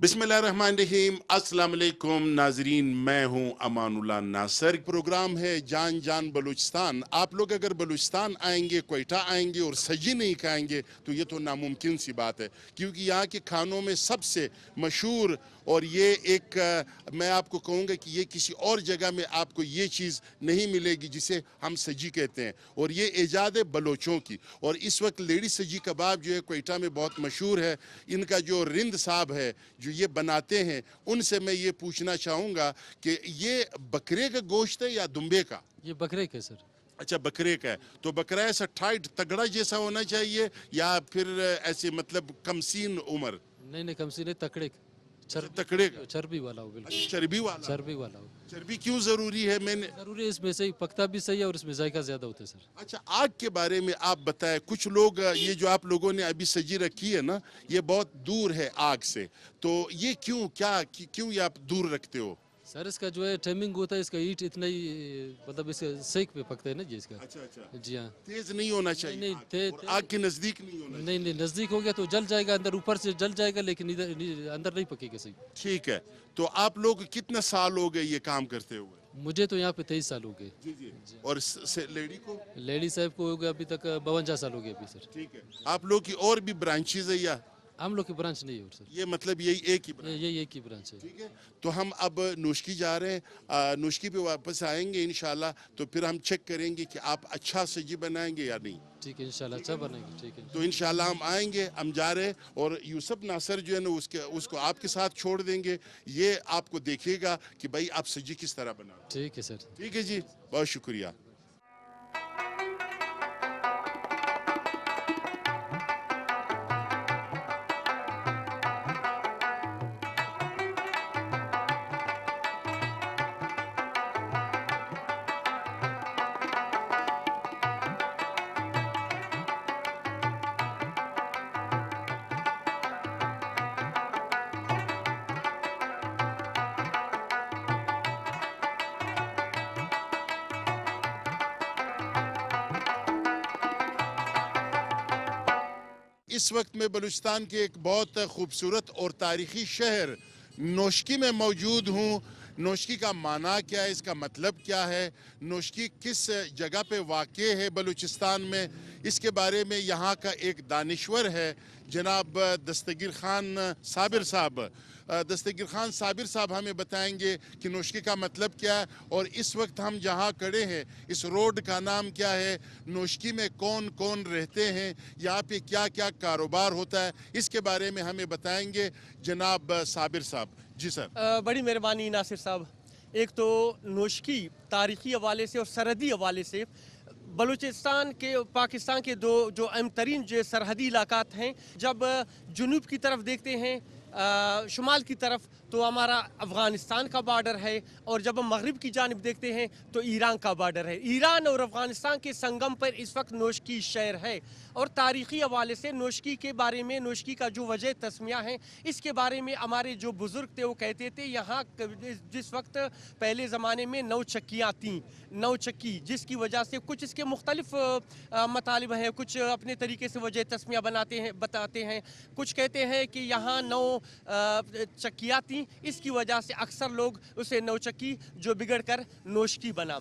बिस्मिल्लाहिर्रहमानिर्रहीम, अस्सलाम वालेकुम नाजरीन, मैं हूं अमानुल्लाह नासर। प्रोग्राम है जान जान बलूचिस्तान। आप लोग अगर बलूचिस्तान आएंगे, क्वेटा आएंगे और सजी नहीं खाएंगे तो ये तो नामुमकिन सी बात है, क्योंकि यहाँ के खानों में सबसे मशहूर और ये एक मैं आपको कहूँगा कि ये किसी और जगह में आपको ये चीज़ नहीं मिलेगी जिसे हम सजी कहते हैं, और ये ईजाद है बलोचों की। और इस वक्त लेडी सजी कबाब जो है क्वेटा में बहुत मशहूर है। इनका जो रिंद साहब है जो ये बनाते हैं, उनसे मैं ये पूछना चाहूँगा कि ये बकरे का गोश्त है या दुम्बे का? ये बकरे के सर। अच्छा, बकरे का है। तो बकरा ऐसा टाइट तगड़ा जैसा होना चाहिए या फिर ऐसे मतलब कमसीन उम्र? नहीं कमसी नहीं, तकड़े तकड़े का? चर्बी वाला हो, बिल्कुल चर्बी वाला? चर्बी वाला हो। चर्बी क्यों जरूरी है? मैंने जरूरी है, इसमें से ही पकता भी सही है और इसमें जायका ज्यादा होता है सर। अच्छा, आग के बारे में आप बताएं। कुछ लोग ये जो आप लोगों ने अभी सजी रखी है ना, ये बहुत दूर है आग से, तो ये क्यों ये आप दूर रखते हो? सर इसका जो है टाइमिंग होता है, इसका हीट इतना ही मतलब इसके सेक पे पकता है ना जी इसका। अच्छा, जी हाँ। तेज नहीं होना चाहिए? नहीं, और आग के नजदीक नहीं होना? नहीं नजदीक हो गया तो जल जाएगा, अंदर ऊपर से जल जाएगा लेकिन इधर अंदर नहीं पकेगा सही। ठीक है। तो आप लोग कितने साल हो गए ये काम करते हुए? मुझे तो यहाँ पे 23 साल हो गए। जी। और लेडी को? लेडी साहब को हो गया अभी तक 52 साल हो गए अभी सर। ठीक है। आप लोग की और भी ब्रांचेज है या हम लोग की ब्रांच नहीं है और सर, ये मतलब यही एक ही ब्रांच? यही एक ही ब्रांच है। ठीक है। तो हम अब नोशकी जा रहे हैं, नोशकी पे वापस आएंगे इंशाल्लाह, तो फिर हम चेक करेंगे कि आप अच्छा सजी बनाएंगे या नहीं। ठीक है, इंशाल्लाह अच्छा बनेगा। ठीक है, तो इंशाल्लाह हम आएंगे, हम जा रहे हैं। और यूसुफ नासर जो है ना, उसको आपके साथ छोड़ देंगे। ये आपको देखिएगा कि भाई आप सजी किस तरह बना। ठीक है सर। ठीक है जी, बहुत शुक्रिया। इस वक्त मैं बलूचिस्तान के एक बहुत खूबसूरत और तारीख़ी शहर नोशकी में मौजूद हूँ। नोशकी का माना क्या है, इसका मतलब क्या है, नोशकी किस जगह पे वाक़ है बलूचिस्तान में, इसके बारे में यहाँ का एक दानिश्वर है जनाब दस्तगीर खान साबिर साहब। दस्तगीर खान साबिर साहब हमें बताएंगे कि नोशकी का मतलब क्या है, और इस वक्त हम जहाँ खड़े हैं इस रोड का नाम क्या है, नोशकी में कौन कौन रहते हैं, यहाँ पे क्या क्या कारोबार होता है, इसके बारे में हमें बताएंगे जनाब साबिर साहब। जी सर। बड़ी मेहरबानी नासिर साहब। एक तो नोशकी तारीख़ी हवाले से और सरहदी हवाले से बलूचिस्तान के पाकिस्तान के दो जो अहम तरीन जो सरहदी इलाकात हैं, जब जुनूब की तरफ देखते हैं, शुमाल की तरफ तो हमारा अफ़गानिस्तान का बॉर्डर है, और जब हम मगरिब की जानिब देखते हैं तो ईरान का बॉर्डर है। ईरान और अफ़गानिस्तान के संगम पर इस वक्त नोशकी शहर है। और तारीख़ी हवाले से नोशकी के बारे में, नोशकी का जो वजह तस्मिया है, इसके बारे में हमारे जो बुज़ुर्ग थे वो कहते थे यहाँ जिस वक्त पहले ज़माने में नौचक्कियाँ थीं, नौचक्की, जिसकी वजह से कुछ इसके मुख्तलिफ मतालिब हैं, कुछ अपने तरीके से वजह तस्मिया बताते हैं। कुछ कहते हैं कि यहाँ नौ चक्कियाँ थीं, इसकी वजह से अक्सर लोग उसे नौचक्की जो बिगड़ कर नोशकी बना।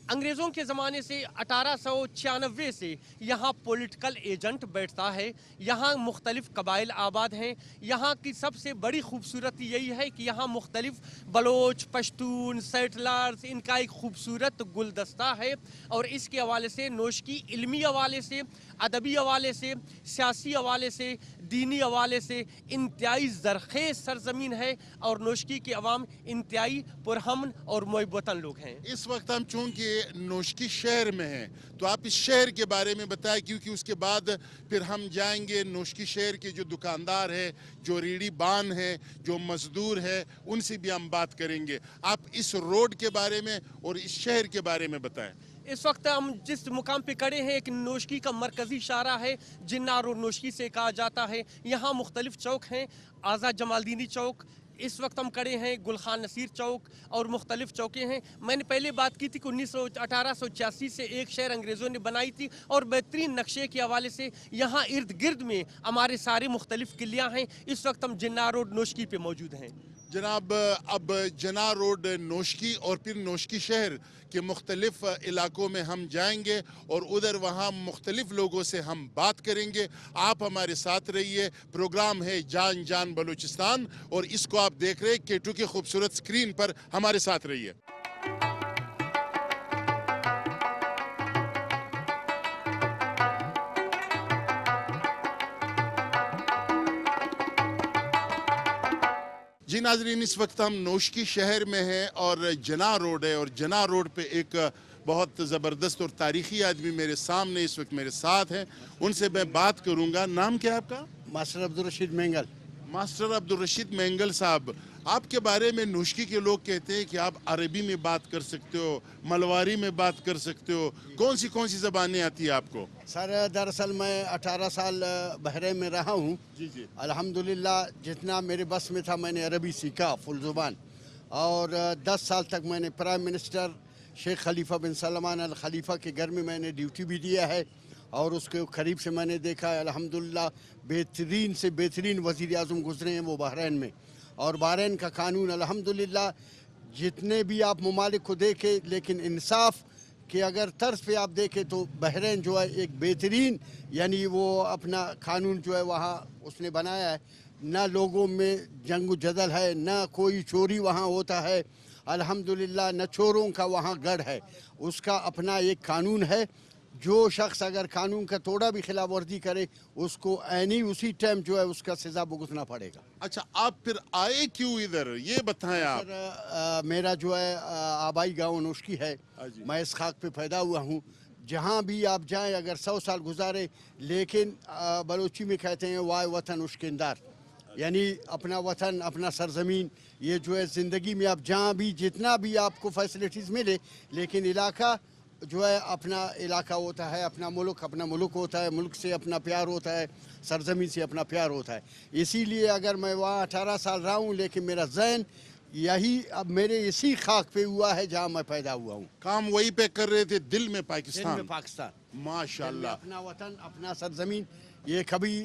अंग्रेज़ों के ज़माने से 1896 से यहाँ पॉलिटिकल एजेंट बैठता है। यहाँ मुख्तलिफ कबाइल आबाद हैं। यहाँ की सबसे बड़ी खूबसूरती यही है कि यहाँ मुख्तलिफ बलोच, पश्तून, सेटलर्स, इनका एक खूबसूरत गुलदस्ता है। और इसके हवाले से नोशकी इल्मी हवाले से, अदबी हवाले से, सियासी हवाले से, दीनी हवाले से इंतहाई ज़रख़ेज़ सरज़मीन है, और नोशकी के अवाम इंतहाई पुरअमन और मोहब्बतन लोग हैं। इस वक्त हम चूँकि नोशकी शहर में हैं, तो आप इस शहर के बारे में बताएं, क्योंकि उसके बाद फिर हम जाएंगे नोशकी शहर के जो दुकानदार है, जो रीढ़ी बान है, जो मजदूर है, उनसे भी हम बात करेंगे। आप इस रोड के बारे में और इस शहर के बारे में बताएं। इस वक्त हम जिस मुकाम पे खड़े हैं एक नोशकी का मरकज़ी शारा है, जिन्नार और नोशकी से कहा जाता है। यहाँ मुख्तलिफ चौक हैं, आज़ाद जमालदीनी चौक, इस वक्त हम खड़े हैं गुलखान नसीर चौक और मुख्तलिफ चौकें हैं। मैंने पहले बात की थी कि 1886 से एक शहर अंग्रेज़ों ने बनाई थी और बेहतरीन नक्शे के हवाले से यहाँ इर्द गिर्द में हमारे सारे मुख्तलिफ किलियाँ हैं। इस वक्त हम जिन्ना रोड नोशकी पे मौजूद हैं। जनाब, अब जना रोड नोशकी और फिर नोशकी शहर के मुख्तलिफ इलाकों में हम जाएंगे और उधर वहाँ मुख्तलिफ लोगों से हम बात करेंगे। आप हमारे साथ रहिए। प्रोग्राम है जान जान बलूचिस्तान और इसको आप देख रहे हैं K2 की खूबसूरत स्क्रीन पर। हमारे साथ रहिए। जी नाजरीन, इस वक्त हम नोशकी शहर में हैं और जना रोड है और जना रोड पे एक बहुत ज़बरदस्त और तारीख़ी आदमी मेरे सामने इस वक्त मेरे साथ हैं। उनसे मैं बात करूंगा। नाम क्या है आपका? मास्टर अब्दुल रशीद मेंगल। मास्टर अब्दुल रशीद मेंगल साहब, आपके बारे में नोशकी के लोग कहते हैं कि आप अरबी में बात कर सकते हो, मलवारी में बात कर सकते हो। कौन सी ज़बानें आती है आपको? सर दरअसल मैं 18 साल बहरीन में रहा हूँ। जी। अल्हम्दुलिल्लाह जितना मेरे बस में था मैंने अरबी सीखा फुल ज़ुबान। और 10 साल तक मैंने प्राइम मिनिस्टर शेख खलीफा बिन सलमान अल खलीफा के घर में मैंने ड्यूटी भी दिया है और उसके करीब से मैंने देखा है। अल्हम्दुलिल्लाह बेहतरीन से बेहतरीन वज़ीर आज़म गुज़रे हैं वो बहरीन में। और बहरीन का कानून अल्हम्दुलिल्लाह जितने भी आप ममालिक को देखें, लेकिन इंसाफ के अगर तर्ज पे आप देखें तो बहरीन जो है एक बेहतरीन, यानी वो अपना कानून जो है वहाँ उसने बनाया है। ना लोगों में जंग जदल है, ना कोई चोरी वहाँ होता है। अल्हम्दुलिल्लाह न चोरों का वहाँ गढ़ है। उसका अपना एक कानून है। जो शख्स अगर कानून का थोड़ा भी खिलाफ वर्जी करे उसको ऐनी उसी टाइम जो है उसका सज़ा भुगतना पड़ेगा। अच्छा, आप फिर आए क्यों इधर, ये बताएं आप। सर मेरा जो है आबाई गाँव नोशकी है। मैं इस खाक पे पैदा हुआ हूँ। जहाँ भी आप जाएं अगर 100 साल गुजारे, लेकिन बलोची में कहते हैं वाय वतन उश्किंदार, यानी अपना वतन अपना सरजमीन। ये जो है ज़िंदगी में आप जहाँ भी जितना भी आपको फैसिलिटीज़ मिले, लेकिन इलाका जो है अपना इलाका होता है, अपना मुल्क होता है। मुल्क से अपना प्यार होता है, सरजमीन से अपना प्यार होता है। इसीलिए अगर मैं वहाँ 18 साल रहा हूँ, लेकिन मेरा ज़हन यही अब मेरे इसी खाक पे हुआ है जहाँ मैं पैदा हुआ हूँ। काम वहीं पे कर रहे थे, दिल में पाकिस्तान। पाकिस्तान माशाल्लाह। अपना वतन अपना सरजमीन। ये कभी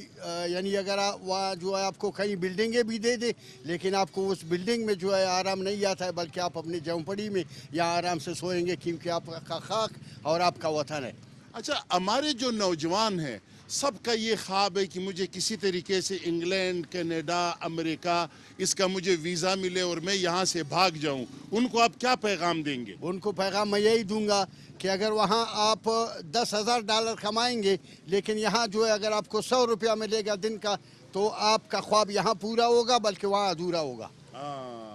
यानी अगर वहाँ जो है आपको कई बिल्डिंगें भी दे दे, लेकिन आपको उस बिल्डिंग में जो है आराम नहीं आता है, बल्कि आप अपनी झोंपड़ी में यहाँ आराम से सोएंगे, क्योंकि आपका खाक और आपका वतन है। अच्छा, हमारे जो नौजवान हैं सबका ये ख्वाब है कि मुझे किसी तरीके से इंग्लैंड, कनाडा, अमेरिका इसका मुझे वीज़ा मिले और मैं यहाँ से भाग जाऊँ। उनको आप क्या पैगाम देंगे? उनको पैगाम मैं यही दूंगा कि अगर वहाँ आप $10,000 कमाएंगे, लेकिन यहाँ जो है अगर आपको 100 रुपया मिलेगा दिन का, तो आपका ख्वाब यहाँ पूरा होगा बल्कि वहाँ अधूरा होगा।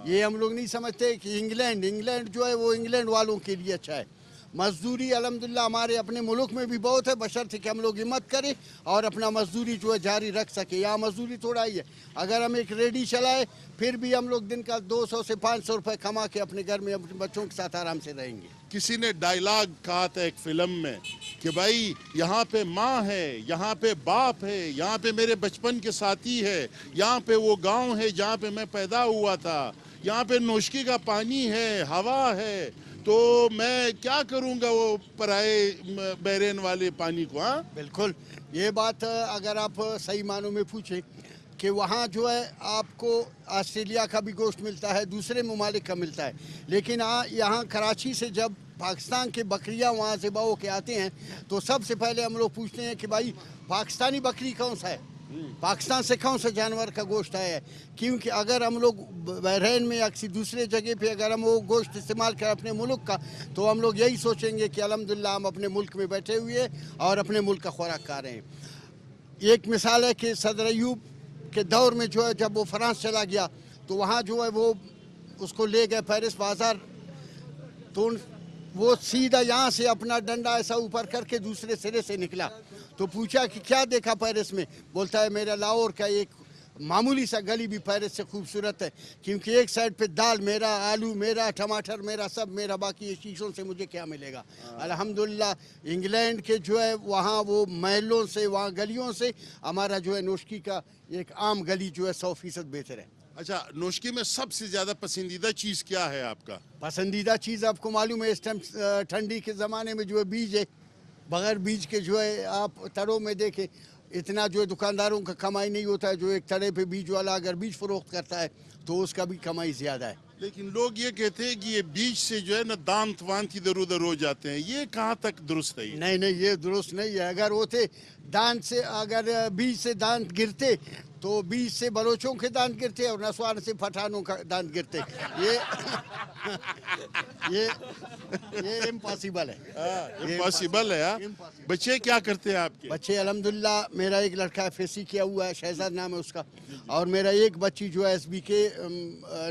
ये हम लोग नहीं समझते कि इंग्लैंड जो है वो इंग्लैंड वालों के लिए अच्छा है। मजदूरी अल्हम्दुलिल्लाह हमारे अपने मुल्क में भी बहुत है, बशर्ते कि हम लोग हिम्मत करें और अपना मजदूरी जो है जारी रख सके। यहाँ मजदूरी थोड़ा ही है। अगर हम एक रेडी चलाए फिर भी हम लोग दिन का 200 से 500 रुपये कमा के अपने घर में अपने बच्चों के साथ आराम से रहेंगे। किसी ने डायलॉग कहा था एक फिल्म में कि भाई यहाँ पे माँ है, यहाँ पे बाप है, यहाँ पे मेरे बचपन के साथी है, यहाँ पे वो गांव है जहाँ पे मैं पैदा हुआ था, यहाँ पे नोशकी का पानी है, हवा है, तो मैं क्या करूँगा वो पराए बहरीन वाले पानी को। हाँ बिल्कुल, ये बात अगर आप सही मानों में पूछें कि वहाँ जो है आपको ऑस्ट्रेलिया का भी गोश्त मिलता है, दूसरे ममालिक का मिलता है, लेकिन यहाँ कराची से जब पाकिस्तान के बकरियाँ वहाँ से बहो के आते हैं तो सबसे पहले हम लोग पूछते हैं कि भाई पाकिस्तानी बकरी कौन सा है, पाकिस्तान से कौन सा जानवर का गोश्त है। क्योंकि अगर हम लोग बहरीन में या किसी दूसरे जगह पे अगर हम वो गोश्त इस्तेमाल करें अपने मुल्क का, तो हम लोग यही सोचेंगे कि अल्हम्दुलिल्लाह हम अपने मुल्क में बैठे हुए और अपने मुल्क का खुराक खा रहे हैं। एक मिसाल है कि सदर अयूब के दौर में जो है जब वो फ्रांस चला गया तो वहाँ जो है वो उसको ले गए पेरिस बाज़ार, तो वो सीधा यहाँ से अपना डंडा ऐसा ऊपर करके दूसरे सिरे से निकला। तो पूछा कि क्या देखा पेरिस में, बोलता है मेरा लाहौर का एक मामूली सा गली भी पेरिस से खूबसूरत है, क्योंकि एक साइड पे दाल मेरा, आलू मेरा, टमाटर मेरा, सब मेरा, बाकी ये शीशों से मुझे क्या मिलेगा। अल्हम्दुलिल्लाह इंग्लैंड के जो है वहाँ वो महलों से, वहाँ गलियों से हमारा जो है नोशकी का एक आम गली जो है 100% बेहतर है। अच्छा, नोश्की में सबसे ज्यादा पसंदीदा चीज क्या है आपका? पसंदीदा चीज़ आपको मालूम है इस टाइम ठंडी के ज़माने में जो है बीज है, बगैर बीज के जो है आप तड़ों में देखें इतना जो है दुकानदारों का कमाई नहीं होता है। जो एक तड़े पे बीज वाला अगर बीज फरोख्त करता है तो उसका भी कमाई ज़्यादा है। लेकिन लोग ये कहते हैं कि ये बीज से जो है ना दांत वांत इधर उधर हो जाते हैं, ये कहाँ तक दुरुस्त है? नहीं नहीं, ये दुरुस्त नहीं है। अगर होते दांत से, अगर बीज से दांत गिरते तो बीज से बलोचों के दांत गिरते और नस्वान से पठानों का दांत गिरते। ये ये इम्पॉसिबल है। इम्पॉसिबल है। हाँ? Impossible। बच्चे क्या करते हैं आपके? बच्चे अल्हम्दुलिल्लाह, मेरा एक लड़का FSC किया हुआ है, शहजाद नाम है उसका, और मेरा एक बच्ची जो है SB के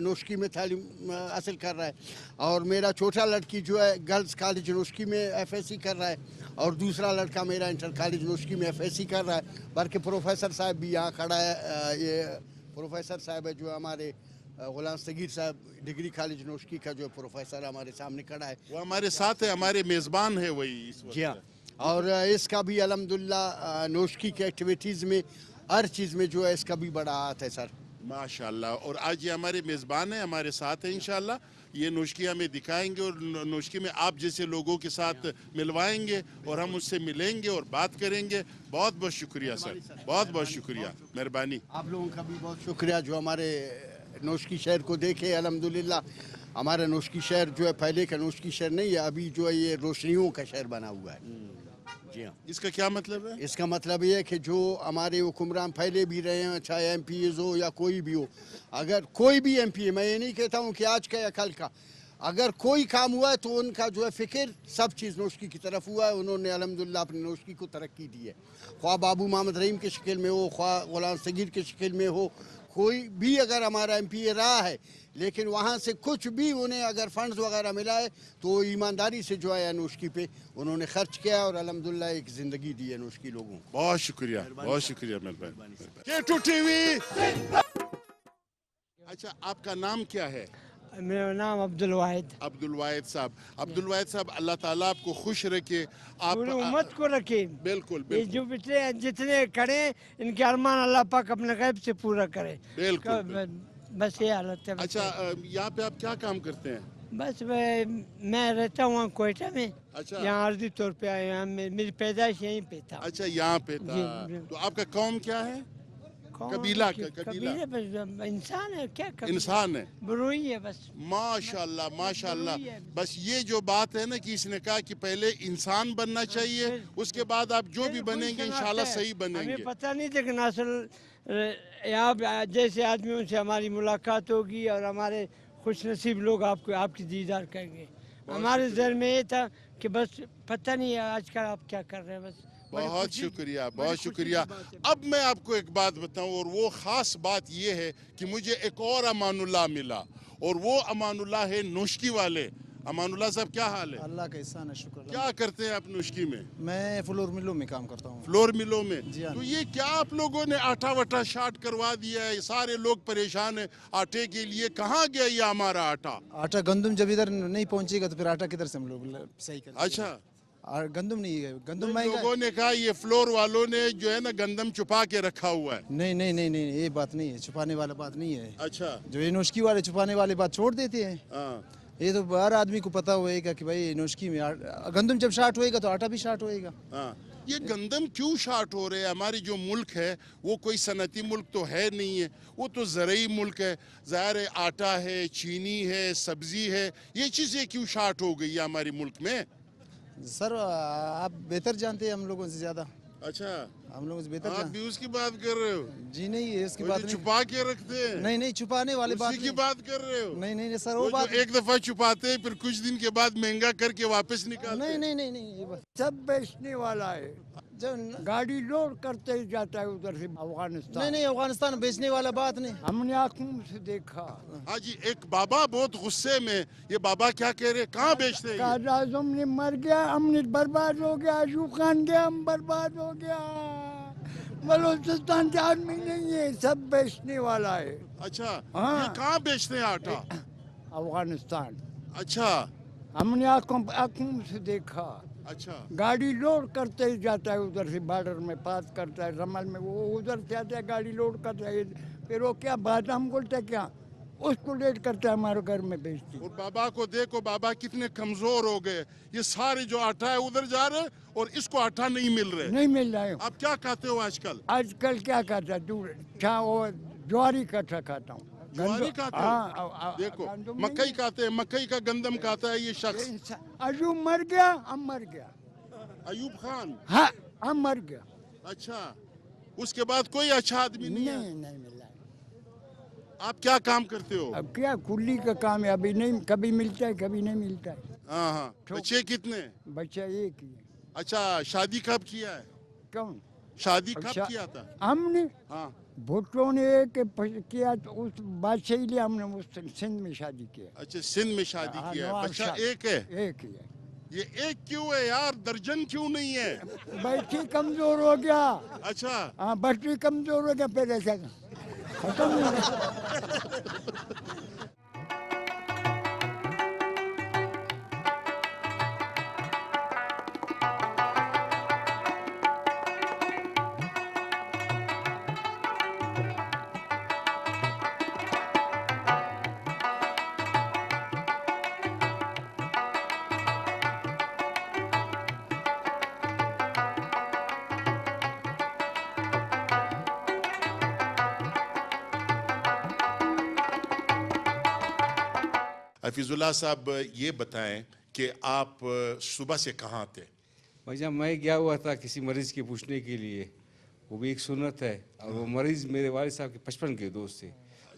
नोश्की में तालीम हासिल कर रहा है, और मेरा छोटा लड़की जो है गर्ल्स कॉलेज नोश्की में FSC कर रहा है, और दूसरा लड़का मेरा इंटर कॉलेज नोश्की में FSC कर रहा है। बल्कि प्रोफेसर साहब भी यहाँ खड़ा है, ये प्रोफेसर साहब है जो हमारे गुलाम सगीर साहब डिग्री कॉलेज नोश्की का जो प्रोफेसर हमारे सामने खड़ा है, वो हमारे साथ है, हमारे मेजबान है वही इस वक्त। जी हाँ। और इसका भी अल्हम्दुलिल्लाह नोश्की के एक्टिविटीज़ में हर चीज़ में जो है इसका भी बड़ा हाथ है सर। माशाल्लाह। और आज ये हमारे मेज़बान हैं, हमारे साथ हैं इंशाल्लाह। ये नोश्की हमें दिखाएंगे और नोश्की में आप जैसे लोगों के साथ मिलवाएंगे और हम उससे मिलेंगे और बात करेंगे। बहुत बहुत शुक्रिया सर, बहुत बहुत शुक्रिया, मेहरबानी। आप लोगों का भी बहुत शुक्रिया जो हमारे नोश्की शहर को देखे। अल्हम्दुलिल्लाह हमारा नोश्की शहर जो है पहले का नोश्की शहर नहीं है, अभी जो है ये रोशनियों का शहर बना हुआ है। जी हाँ। इसका क्या मतलब है? इसका मतलब ये है कि जो हमारे हुक्मरान पहले भी रहे हैं, चाहे MPs हो या कोई भी हो, अगर कोई भी MP है, मैं ये नहीं कहता हूँ कि आज का या कल का, अगर कोई काम हुआ है तो उनका जो है फ़िक्र सब चीज़ नोश्की की तरफ हुआ है। उन्होंने अल्हम्दुलिल्लाह अपनी नोश्की को तरक्की दी है, ख्वाह बाबू मोहम्मद रहीम की शक्ल में हो, ख्वाह गुलाम सगीर की शक्ल में हो, कोई भी अगर हमारा MP रहा है, लेकिन वहाँ से कुछ भी उन्हें अगर फंड्स वगैरह मिला है तो ईमानदारी से जो है नोश्की पे उन्होंने खर्च किया और अल्हम्दुलिल्लाह एक ज़िंदगी दी है नोश्की लोगों को। बहुत शुक्रिया, बहुत शुक्रिया, मेहरबानी। K2 TV। अच्छा, आपका नाम क्या है? मेरा नाम अब्दुल वाहिद। अब्दुल वाहिद साहब। अब्दुल वाहिद साहब, अल्लाह ताला आपको खुश रखे, आप पूरी उम्मत को रखे। बिल्कुल ये बिल्कुल जो पिछले जितने करे इनके अरमान अल्लाह पाक अपने गैब से पूरा करे। बिल्कुल। बस ये हालत है। अच्छा, यहाँ पे आप क्या काम करते हैं? बस मैं रहता हूँ कोयटा में। अच्छा। यहाँ अर्जी तौर पे आया, यहाँ मेरी पैदाइश यहीं पे था। अच्छा, यहाँ पे था। जी। तो आपका कौम क्या है? कौन? कबीला कबीला बस इंसान है, क्या कबीला? इंसान है। बरूई है बस। माशाल्लाह माशाल्लाह। बस ये जो बात है ना कि इसने कहा कि पहले इंसान बनना चाहिए, उसके बाद आप जो भी बनेंगे इंशाल्लाह सही बनेंगे। हमें पता नहीं था कि नस्ल यहाँ जैसे आदमियों से हमारी मुलाकात होगी और हमारे खुश नसीब लोग आपकी दीदार करेंगे। हमारे ज़हन में ये था कि बस पता नहीं है आजकल आप क्या कर रहे हैं। बस बहुत शुक्रिया, बहुत शुक्रिया। अब मैं आपको एक बात बताऊं, और वो ख़ास बात ये है कि मुझे एक और अमानुल्लाह मिला, और वो अमानुल्लाह है नोश्की वाले। अमानुल्लाह साहब, क्या हाल है? अल्लाह का एहसान है, शुक्र। क्या करते हैं आप नोश्की में? मैं फ्लोर मिलों में काम करता हूँ। फ्लोर मिलों में? जी हाँ। तो ये क्या आप लोगों ने आटा वटा शार्ट करवा दिया है? सारे लोग परेशान हैं आटे के लिए। कहाँ गया ये हमारा आटा? आटा गंदम जब इधर नहीं पहुँचेगा तो फिर आटा किधर से हम लोग सही करेंगे? अच्छा, और गंदम नहीं है, गंदम नहीं, महंगा लोगों ने कहा ये फ्लोर वालों ने जो है ना गंदम छुपा के रखा हुआ है। नहीं नहीं नहीं नहीं, ये बात नहीं है, छुपाने वाला बात नहीं है। अच्छा। जो ये नोश्की वाले छुपाने वाली बात छोड़ देते हैं। हाँ। ये तो हर आदमी को पता होएगा कि भाई नोश्की में गंदम जब शार्ट होएगा तो आटा भी शार्ट होएगा। हाँ। ये गंदम क्यों शार्ट हो रहे हैं? हमारी जो मुल्क है वो कोई सनती मुल्क तो है नहीं है, वो तो ज़रई मुल्क है। ज़ाहिर है आटा है, चीनी है, सब्जी है, ये चीज़ें क्यों शार्ट हो गई है हमारे मुल्क में? सर आप बेहतर जानते हैं हम लोगों से ज़्यादा। अच्छा, हम लोगों से बेहतर आप जानते भी उसकी बात कर रहे हो? जी नहीं, ये इसकी वो बात जो नहीं। छुपा के रखते हैं? नहीं नहीं, छुपाने वाली बात उसी की नहीं। बात कर रहे हो? नहीं नहीं सर, वो वो जो बात एक दफा छुपाते हैं फिर कुछ दिन के बाद महंगा करके वापस निकालते नहीं हैं। नहीं नहीं नहीं, ये बात सब बेचने वाला है। जो गाड़ी लोड करते ही जाता है उधर से अफगानिस्तान। नहीं नहीं, अफगानिस्तान बेचने वाला बात नहीं। हमने आंखों से देखा। हाँ जी, एक बाबा बहुत गुस्से में, ये बाबा क्या कह रहे हैं, कहाँ बेचते हैं ये? काद आज़म ने मर गया, हमने बर्बाद हो गया, अशोक खान गया, हम बर्बाद हो गया। बलूचिस्तान के आदमी नहीं है, सब बेचने वाला है। अच्छा, हाँ। ये कहाँ बेचते हैं आटा? अफगानिस्तान। अच्छा हमने आंखों से देखा। अच्छा गाड़ी लोड करते ही जाता है उधर से, बॉर्डर में पास करता है रमल में, वो उधर से आता है गाड़ी लोड करता है, फिर वो क्या बादाम बोलता है क्या, उसको लेट करता है हमारे घर में बेचती। और बाबा को देखो, बाबा कितने कमजोर हो गए, ये सारे जो आटा है उधर जा रहे और इसको आटा नहीं मिल रहे। नहीं मिल रहा है आप क्या खाते हो आजकल? आजकल, क्या खाता है तू, वो ज्वारी का खाता हूँ। ज्वारी खाते हो? हाँ, देखो गंदम मकई नहीं। खाते हैं, मकई का गंदम खाता है ये शख्स। अयूब मर गया, हम मर गया। अयूब खान? हाँ, हम मर गया। अच्छा, उसके बाद कोई अच्छा आदमी नहीं है? नहीं मिला है। आप क्या काम करते हो? अब क्या कुल्ली का काम है, अभी नहीं, कभी मिलता है कभी नहीं मिलता है। हाँ हाँ। बच्चे कितने? बच्चा एक ही है। अच्छा, शादी कब किया है? कौन? शादी कब अच्छा, किया था? हमने हाँ। भुट्टो ने एक किया तो उस बादशाही लिए हमने उस सिंध में शादी किया। अच्छा, सिंध में शादी हाँ, किया है। नवाब बच्चा शाह। एक है? एक ही है। ये एक क्यों है यार, दर्जन क्यों नहीं है? बैटरी कमजोर हो गया। अच्छा, हाँ, बैटरी कमजोर हो गया, फिर ऐसा खत्म हो गया। हफीजुल्लाह साहब ये बताएं कि आप सुबह से कहाँ थे? भाईजान मैं गया हुआ था किसी मरीज़ के पूछने के लिए, वो भी एक सुन्नत है, और वो मरीज़ मेरे वालिद साहब के बचपन के दोस्त थे,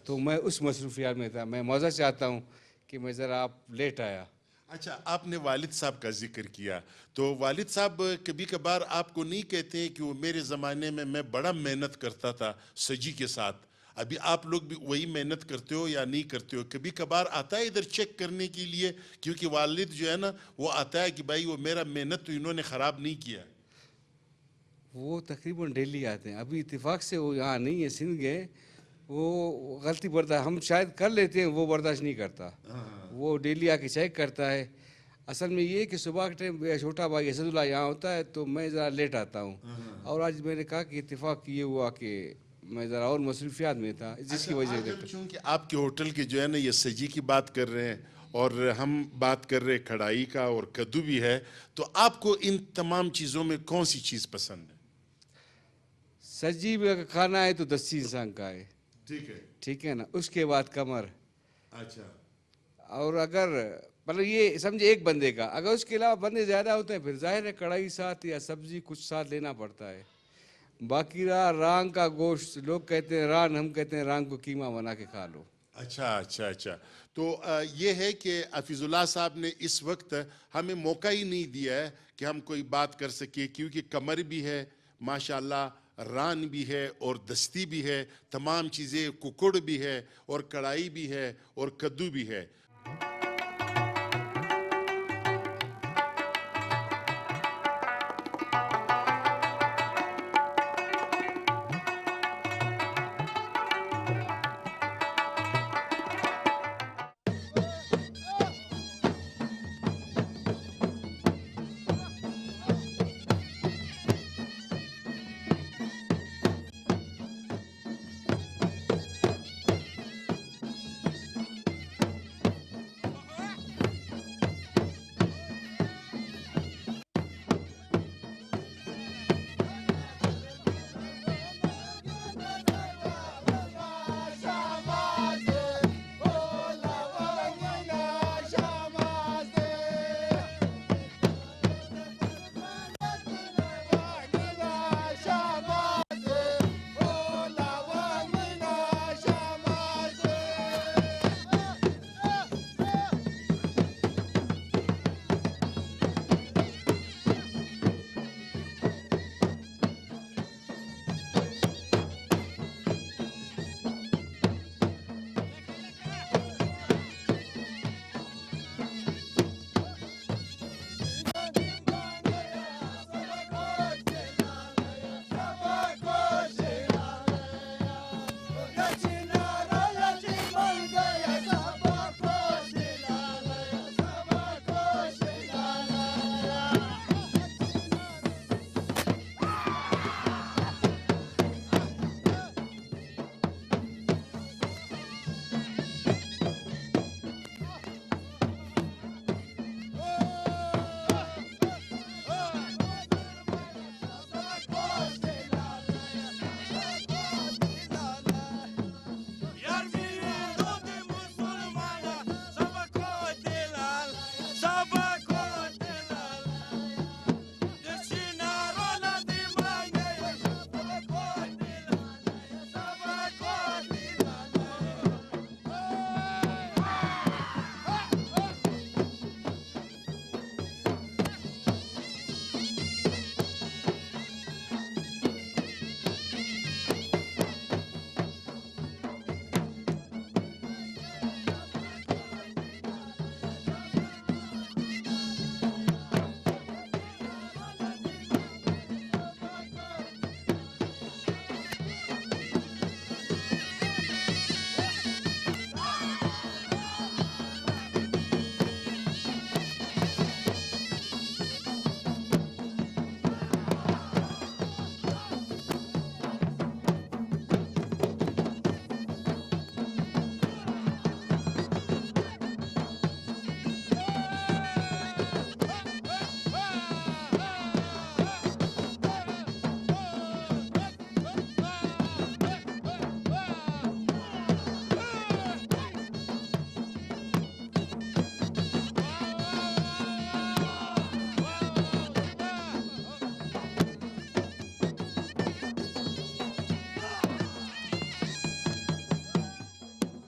तो मैं उस मसरूफियात में था। मैं मौज़ा चाहता हूँ कि मैं ज़रा आप लेट आया। अच्छा, आपने वालिद साहब का जिक्र किया, तो वालिद साहब कभी कभार आपको नहीं कहते हैं कि वो मेरे ज़माने में मैं बड़ा मेहनत करता था सजी के साथ, अभी आप लोग भी वही मेहनत करते हो या नहीं करते हो? कभी कभार आता है इधर चेक करने के लिए, क्योंकि वालिद जो है ना वो आता है कि भाई वो मेरा मेहनत तो इन्होंने ख़राब नहीं किया। वो तकरीबन डेली आते हैं, अभी इत्तेफाक से वो यहाँ नहीं है, सिंध गए, वो गलती बर्दाश्त हम शायद कर लेते हैं, वो बर्दाश्त नहीं करता, वो डेली आके चेक करता है। असल में ये कि सुबह के टाइम मेरा छोटा भाई असदुल्ला यहाँ होता है तो मैं ज़रा लेट आता हूँ, और आज मैंने कहा कि इत्तेफाक ये हुआ कि मैं ज़रा और मसरूफियात में था, जिसकी वजह से। चूँकि आपके होटल के जो है ना ये सजी की बात कर रहे हैं और हम बात कर रहे हैं कढ़ाई का और कद्दू भी है, तो आपको इन तमाम चीज़ों में कौन सी चीज़ पसंद है? सजी में खाना है तो 10 इंसान का है, ठीक है ना, उसके बाद कमर। अच्छा, और अगर मतलब ये समझे एक बंदे का, अगर उसके अलावा बंदे ज़्यादा होते हैं फिर जाहिर है कढ़ाई साथ या सब्जी कुछ साथ लेना पड़ता है। बाकी रहा रान का गोश्त, लोग कहते हैं रान, हम कहते हैं रान को कीमा बना के खा लो। अच्छा अच्छा अच्छा। तो ये है कि हफीजुल्लाह साहब ने इस वक्त हमें मौका ही नहीं दिया है कि हम कोई बात कर सके, क्योंकि कमर भी है माशाल्लाह, रान भी है और दस्ती भी है, तमाम चीज़ें, कुकुड़ भी है और कढ़ाई भी है और कद्दू भी है।